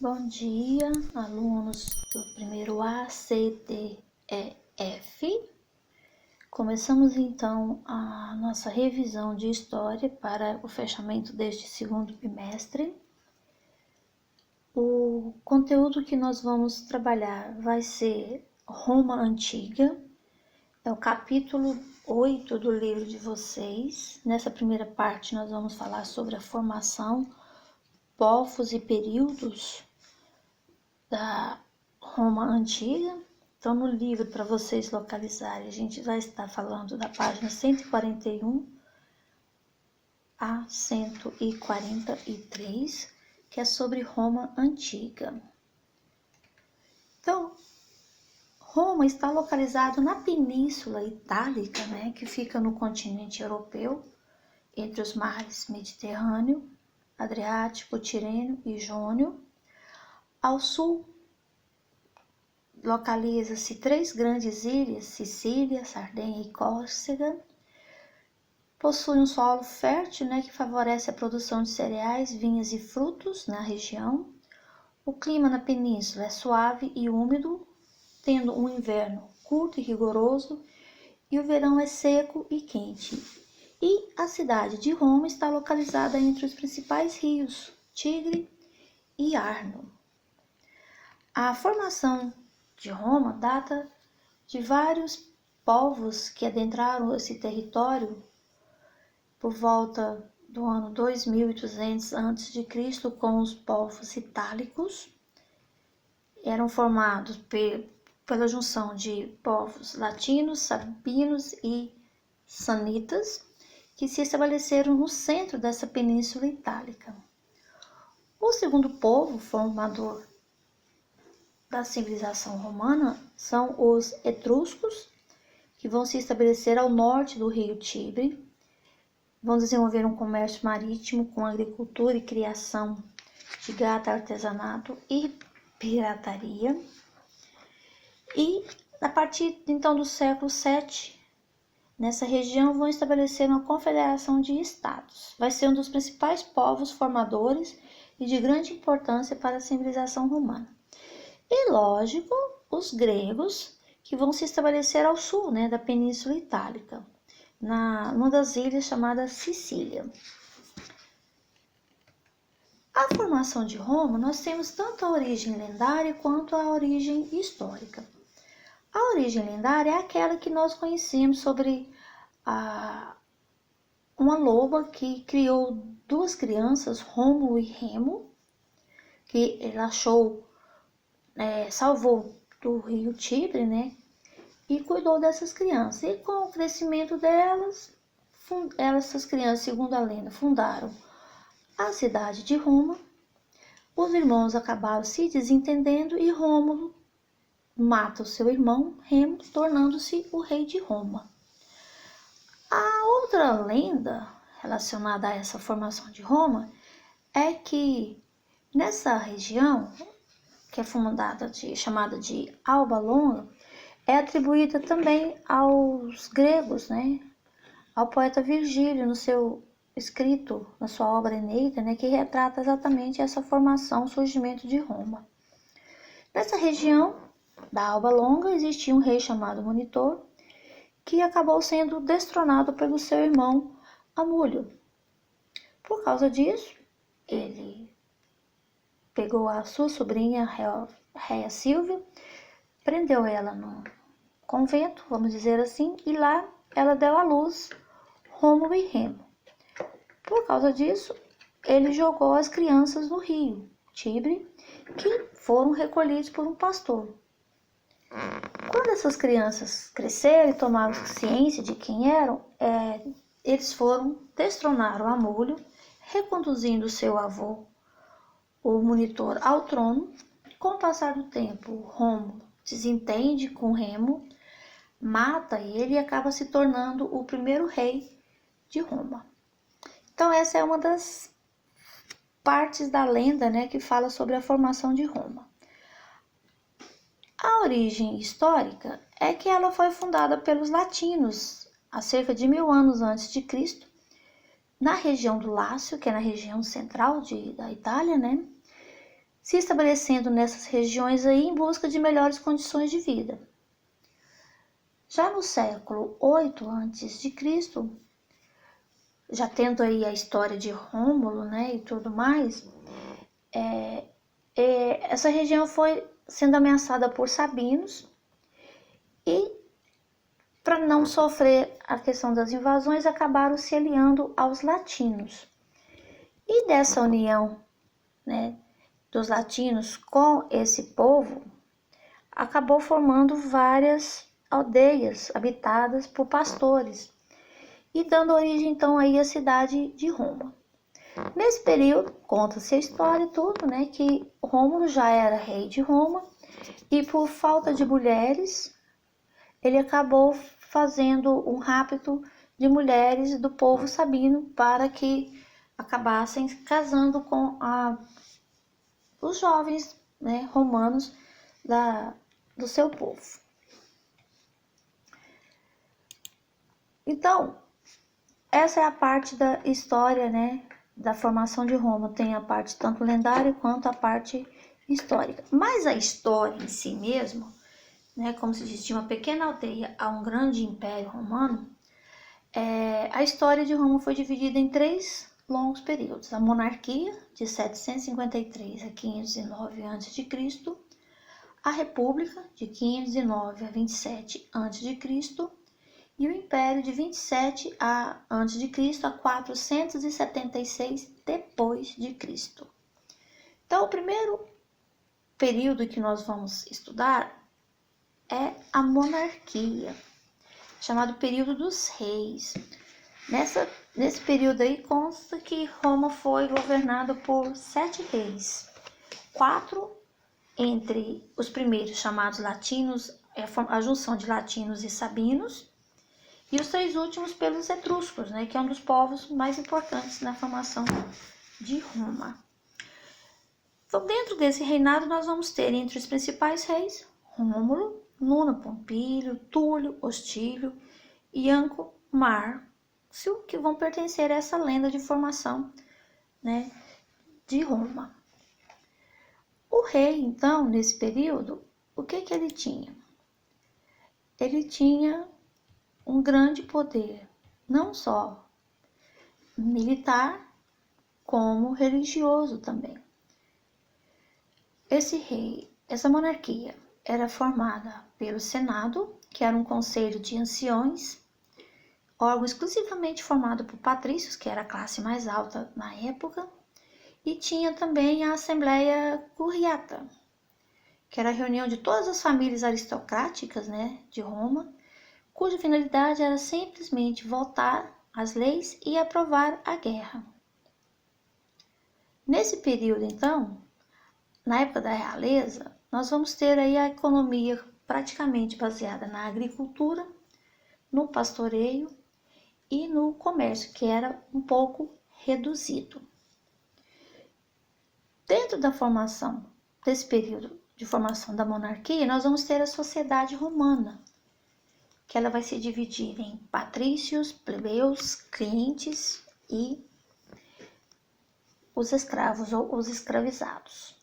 Bom dia, alunos do primeiro A, C, D, E, F. Começamos então a nossa revisão de história para o fechamento deste segundo bimestre. O conteúdo que nós vamos trabalhar vai ser Roma Antiga, é o capítulo 8 do livro de vocês. Nessa primeira parte nós vamos falar sobre a formação, povos e períodos da Roma Antiga. Então, no livro, para vocês localizarem, a gente vai estar falando da página 141 a 143, que é sobre Roma Antiga. Então, Roma está localizado na Península Itálica, que fica no continente europeu, entre os mares Mediterrâneo, Adriático, Tirreno e Jônio. Ao sul, localiza-se três grandes ilhas, Sicília, Sardenha e Córcega. Possui um solo fértil, que favorece a produção de cereais, vinhas e frutos na região. O clima na península é suave e úmido, tendo um inverno curto e rigoroso, e o verão é seco e quente. E a cidade de Roma está localizada entre os principais rios, Tigre e Arno. A formação de Roma data de vários povos que adentraram esse território por volta do ano 2200 a.C., com os povos itálicos. Eram formados pela junção de povos latinos, sabinos e sanitas, que se estabeleceram no centro dessa península itálica. O segundo povo formador da civilização romana são os etruscos, que vão se estabelecer ao norte do rio Tibre, vão desenvolver um comércio marítimo com agricultura e criação de gado, artesanato e pirataria. E a partir então do século VII, nessa região vão estabelecer uma confederação de estados. Vai ser um dos principais povos formadores e de grande importância para a civilização romana. E, lógico, os gregos, que vão se estabelecer ao sul, da Península Itálica, numa das ilhas chamada Sicília. A formação de Roma, nós temos tanto a origem lendária quanto a origem histórica. A origem lendária é aquela que nós conhecemos sobre uma loba que criou duas crianças, Rômulo e Remo, que ele achou, salvou do rio Tibre, e cuidou dessas crianças. E com o crescimento delas, essas crianças, segundo a lenda, fundaram a cidade de Roma. Os irmãos acabaram se desentendendo e Rômulo mata o seu irmão Remo, tornando-se o rei de Roma. A outra lenda relacionada a essa formação de Roma é que nessa região, que é chamada de Alba Longa, é atribuída também aos gregos, ao poeta Virgílio, no seu escrito, na sua obra Eneida, que retrata exatamente essa formação, o surgimento de Roma. Nessa região da Alba Longa existia um rei chamado Monitor, que acabou sendo destronado pelo seu irmão Amúlio. Por causa disso, ele pegou a sua sobrinha, Réia Sílvia, prendeu ela no convento, vamos dizer assim, e lá ela deu à luz Rômulo e Remo. Por causa disso, ele jogou as crianças no rio Tibre, que foram recolhidos por um pastor. Quando essas crianças cresceram e tomaram ciência de quem eram, eles destronaram Amúlio, reconduzindo seu avô, o Monitor, ao trono. Com o passar do tempo, Rômulo desentende com Remo, mata ele e acaba se tornando o primeiro rei de Roma. Então essa é uma das partes da lenda, que fala sobre a formação de Roma. A origem histórica é que ela foi fundada pelos latinos há cerca de 1000 anos antes de Cristo, na região do Lácio, que é na região central da Itália, se estabelecendo nessas regiões aí em busca de melhores condições de vida. Já no século 8 a.C., já tendo aí a história de Rômulo, né, e tudo mais, essa região foi sendo ameaçada por sabinos e, para não sofrer a questão das invasões, acabaram se aliando aos latinos. E dessa união, né, dos latinos com esse povo, acabou formando várias aldeias habitadas por pastores e dando origem então aí à cidade de Roma. Nesse período, conta-se a história e tudo, né, que Rômulo já era rei de Roma e por falta de mulheres, ele acabou fazendo um rapto de mulheres do povo sabino para que acabassem casando com os jovens, né, romanos do seu povo. Então, essa é a parte da história, né, da formação de Roma. Tem a parte tanto lendária quanto a parte histórica. Mas a história em si mesmo, né, como se diz, de uma pequena aldeia a um grande império romano, a história de Roma foi dividida em 3 longos períodos. A monarquia, de 753 a 509 a.C., a república, de 509 a 27 a.C., e o Império, de 27 a.C. a 476 depois de Cristo. Então, o primeiro período que nós vamos estudar é a monarquia, chamado período dos reis. Nesse período aí consta que Roma foi governada por 7 reis. 4 entre os primeiros, chamados latinos, a junção de latinos e sabinos, e os 3 últimos pelos etruscos, né, que é um dos povos mais importantes na formação de Roma. Então, dentro desse reinado, nós vamos ter entre os principais reis Rômulo, Nuno Pompílio, Túlio, Hostílio e Anco Márcio, que vão pertencer a essa lenda de formação, né, de Roma. O rei, então, nesse período, o que ele tinha? Ele tinha um grande poder, não só militar, como religioso também. Essa monarquia era formada pelo Senado, que era um conselho de anciões, órgão exclusivamente formado por patrícios, que era a classe mais alta na época, e tinha também a Assembleia Curiata, que era a reunião de todas as famílias aristocráticas, né, de Roma, cuja finalidade era simplesmente votar as leis e aprovar a guerra. Nesse período, então, na época da realeza, nós vamos ter aí a economia praticamente baseada na agricultura, no pastoreio e no comércio, que era um pouco reduzido. Dentro da formação desse período de formação da monarquia, nós vamos ter a sociedade romana, que ela vai se dividir em patrícios, plebeus, clientes e os escravos ou os escravizados.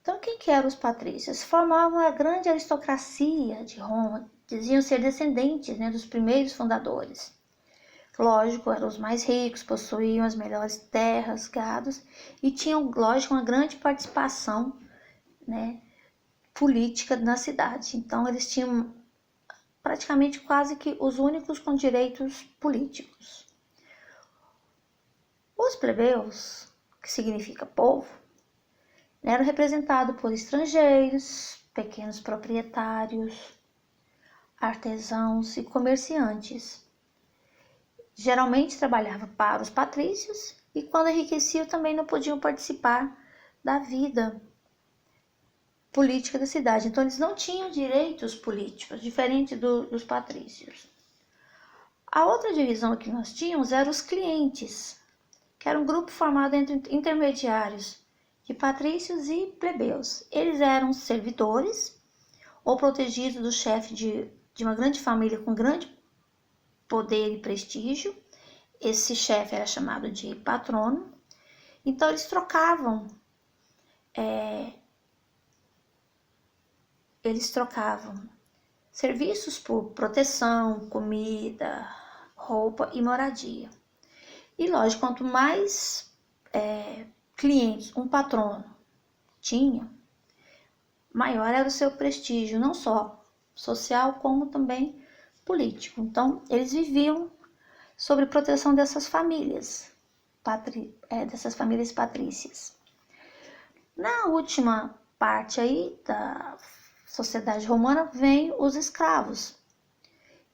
Então, quem que eram os patrícios? Formavam a grande aristocracia de Roma, diziam ser descendentes, né, dos primeiros fundadores. Lógico, eram os mais ricos, possuíam as melhores terras, gados e tinham, lógico, uma grande participação, né, política na cidade. Então, eles tinham praticamente quase que os únicos com direitos políticos. Os plebeus, que significa povo, eram representados por estrangeiros, pequenos proprietários, artesãos e comerciantes. Geralmente trabalhavam para os patrícios e, quando enriqueciam, também não podiam participar da vida política da cidade. Então, eles não tinham direitos políticos, diferente dos patrícios. A outra divisão que nós tínhamos eram os clientes, que era um grupo formado entre intermediários de patrícios e plebeus. Eles eram servidores ou protegidos do chefe de uma grande família com grande poder e prestígio. Esse chefe era chamado de patrono. Então, eles trocavam eles trocavam serviços por proteção, comida, roupa e moradia. E lógico, quanto mais clientes um patrono tinha, maior era o seu prestígio, não só social como também político. Então, eles viviam sob proteção dessas famílias, dessas famílias patrícias. Na última parte aí da sociedade romana vem os escravos.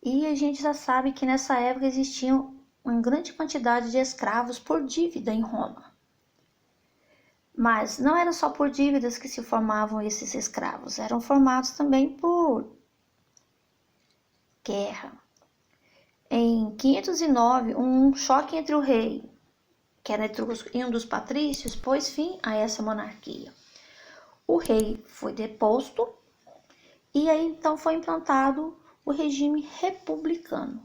E a gente já sabe que nessa época existiam uma grande quantidade de escravos por dívida em Roma. Mas não era só por dívidas que se formavam esses escravos, eram formados também por guerra. Em 509, um choque entre o rei, que era etrusco, e um dos patrícios, pôs fim a essa monarquia. O rei foi deposto e aí então foi implantado o regime republicano.